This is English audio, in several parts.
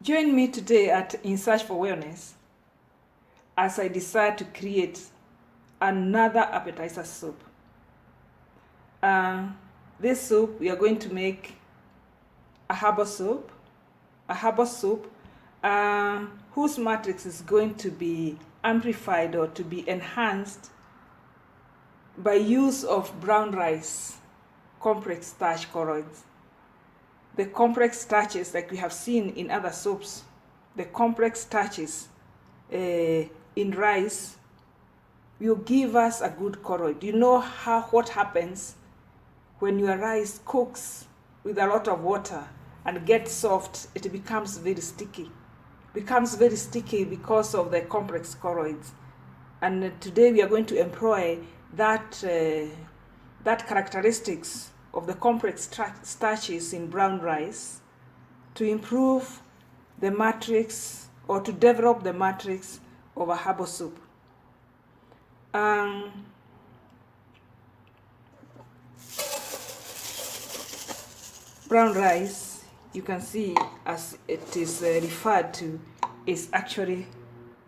Join me today at In Search for Wellness as I decide to create another appetizer soup. This soup, we are going to make a herbal soup, whose matrix is going to be amplified or to be enhanced by use of brown rice, complex starch colloids. The complex starches, like we have seen in other soups, the complex starches in rice will give us a good colloid. You know what happens when your rice cooks with a lot of water and gets soft? It becomes very sticky. Becomes very sticky because of the complex colloids. And today we are going to employ that characteristics of the complex starches in brown rice to improve the matrix or to develop the matrix of a herbal soup. Brown rice, you can see as it is referred to, is actually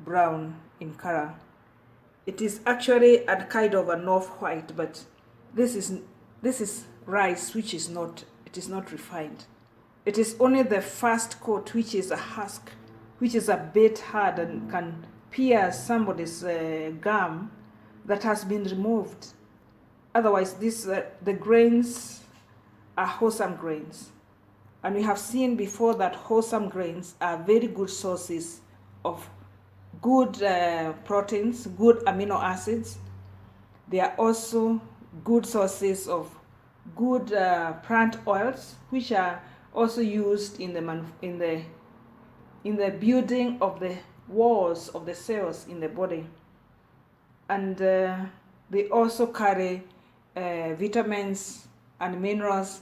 brown in color. It is actually a kind of an off-white, but this is rice which is not, it is not refined. It is only the first coat, which is a husk, which is a bit hard and can pierce somebody's gum, that has been removed. Otherwise, the grains are wholesome grains. And we have seen before that wholesome grains are very good sources of good proteins, good amino acids. They are also good sources of good plant oils, which are also used in the building of the walls of the cells in the body. And they also carry vitamins and minerals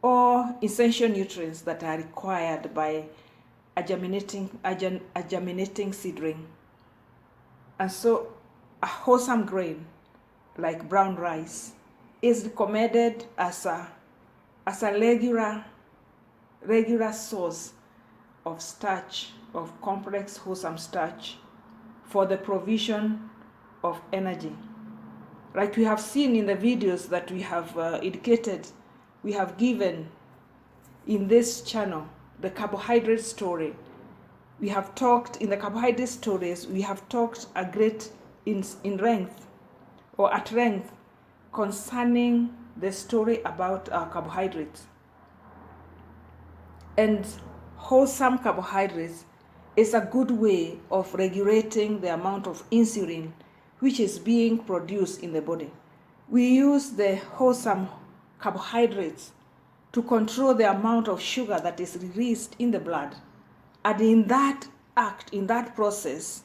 or essential nutrients that are required by a germinating seedling. And so a wholesome grain like brown rice is recommended as a regular source of starch, of complex wholesome starch, for the provision of energy. Like we have seen in the videos that we have indicated, we have given in this channel, the carbohydrate story. We have talked in the carbohydrate stories, we have talked a great in length or at length concerning the story about our carbohydrates. And wholesome carbohydrates is a good way of regulating the amount of insulin which is being produced in the body. We use the wholesome carbohydrates to control the amount of sugar that is released in the blood. And in that act, in that process,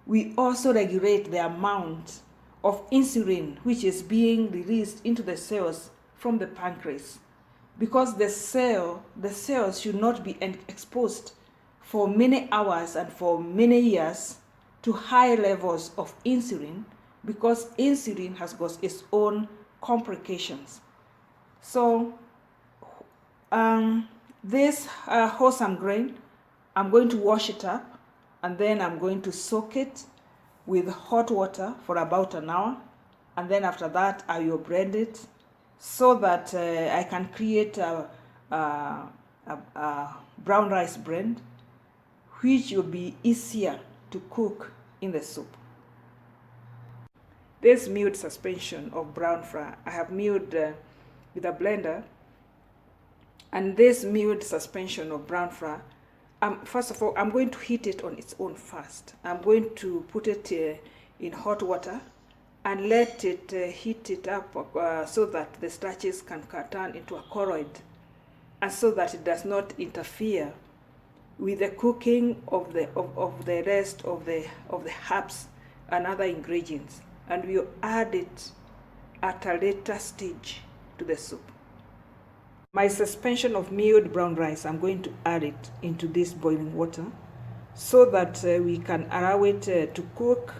we also regulate the amount of insulin which is being released into the cells from the pancreas. Because the cells should not be exposed for many hours and for many years to high levels of insulin, because insulin has got its own complications. So this wholesome grain, I'm going to wash it up and then I'm going to soak it with hot water for about an hour, and then after that I will blend it so that I can create a brown rice blend which will be easier to cook in the soup. This milled suspension of brown flour, I have milled with a blender, and this milled suspension of brown flour, first of all, I'm going to heat it on its own first. I'm going to put it in hot water and let it heat it up so that the starches can turn into a colloid, and so that it does not interfere with the cooking of the rest of the herbs and other ingredients. And we'll add it at a later stage to the soup. My suspension of milled brown rice, I'm going to add it into this boiling water so that we can allow it to cook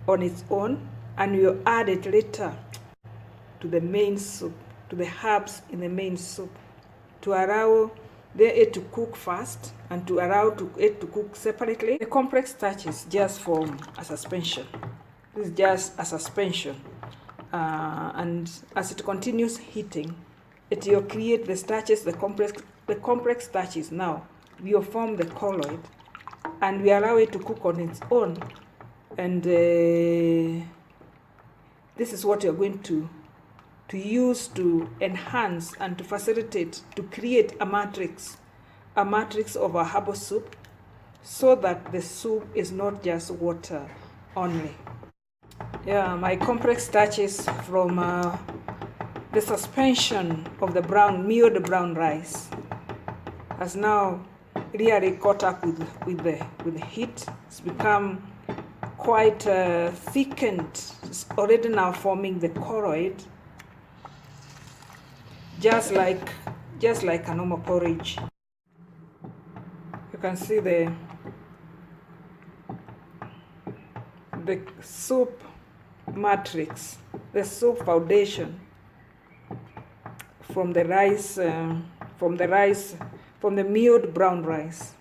on its own, and we'll add it later to the main soup, to the herbs in the main soup, to allow it to cook fast and to allow it to cook separately. The complex starches just form a suspension. This is just a suspension, and as it continues heating, it will create the starches, the complex starches. Now we will form the colloid, and we allow it to cook on its own, and this is what you're going to use to enhance and to facilitate, to create a matrix of a herbal soup, so that the soup is not just water only. Yeah, my complex starches from the suspension of the milled brown rice has now really caught up with the heat. It's become quite thickened. It's already now forming the colloid, just like a normal porridge. You can see the soup matrix, the soup foundation from the rice, from the milled brown rice.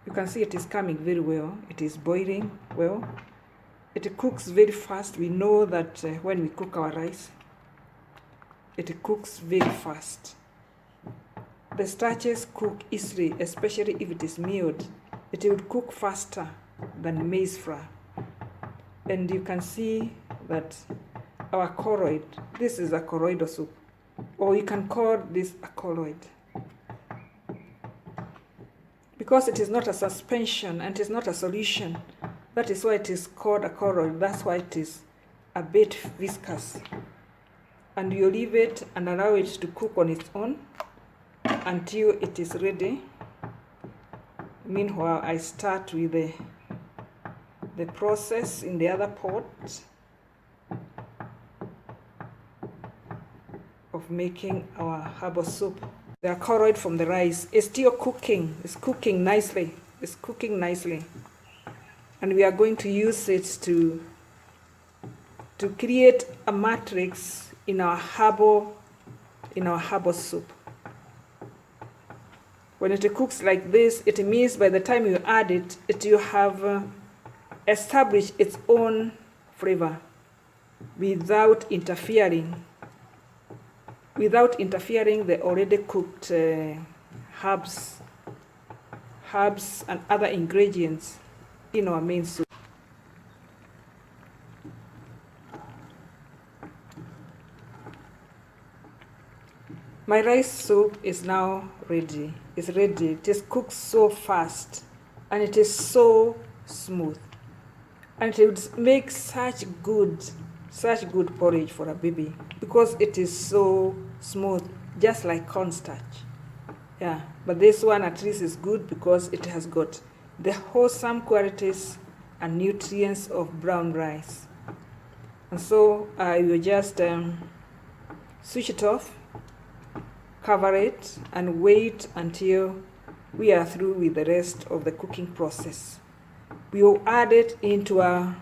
You can see it is coming very well. It is boiling well. It cooks very fast. We know that when we cook our rice, it cooks very fast. The starches cook easily, especially if it is milled. It would cook faster than maize flour. And you can see that our colloid, this is a colloidal soup, or you can call this a colloid, because it is not a suspension and it is not a solution. That is why it is called a colloid. That's why it is a bit viscous. And you leave it and allow it to cook on its own until it is ready. Meanwhile, I start with the process in the other pot of making our herbal soup. The colloid from the rice is still cooking. It's cooking nicely. It's cooking nicely. And we are going to use it to create a matrix in our herbal soup. When it cooks like this, it means by the time you add it, it will have established its own flavor without interfering the already cooked herbs and other ingredients in our main soup. My rice soup is now ready. It's ready. It is cooked so fast and it is so smooth. And it would make such good porridge for a baby, because it is so smooth, just like cornstarch. Yeah, but this one at least is good because it has got the wholesome qualities and nutrients of brown rice. And so I will just switch it off, cover it, and wait until we are through with the rest of the cooking process. We will add it into our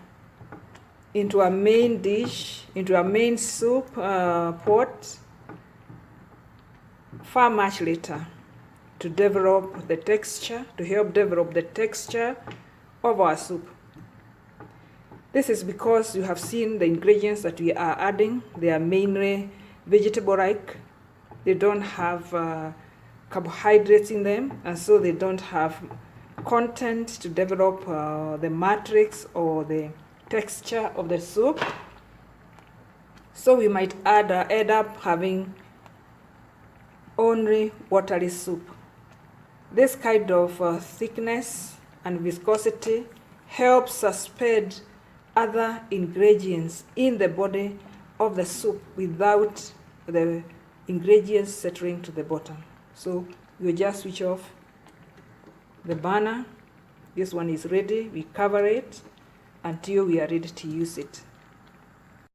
main dish, into our main soup pot far much later, to develop the texture, to help develop the texture of our soup. This is because you have seen the ingredients that we are adding. They are mainly vegetable-like. They don't have carbohydrates in them, and so they don't have content to develop the matrix or the texture of the soup. So we might end up having only watery soup. This kind of thickness and viscosity helps suspend other ingredients in the body of the soup without the ingredients settling to the bottom. So we just switch off the burner. This one is ready. We cover it until we are ready to use it.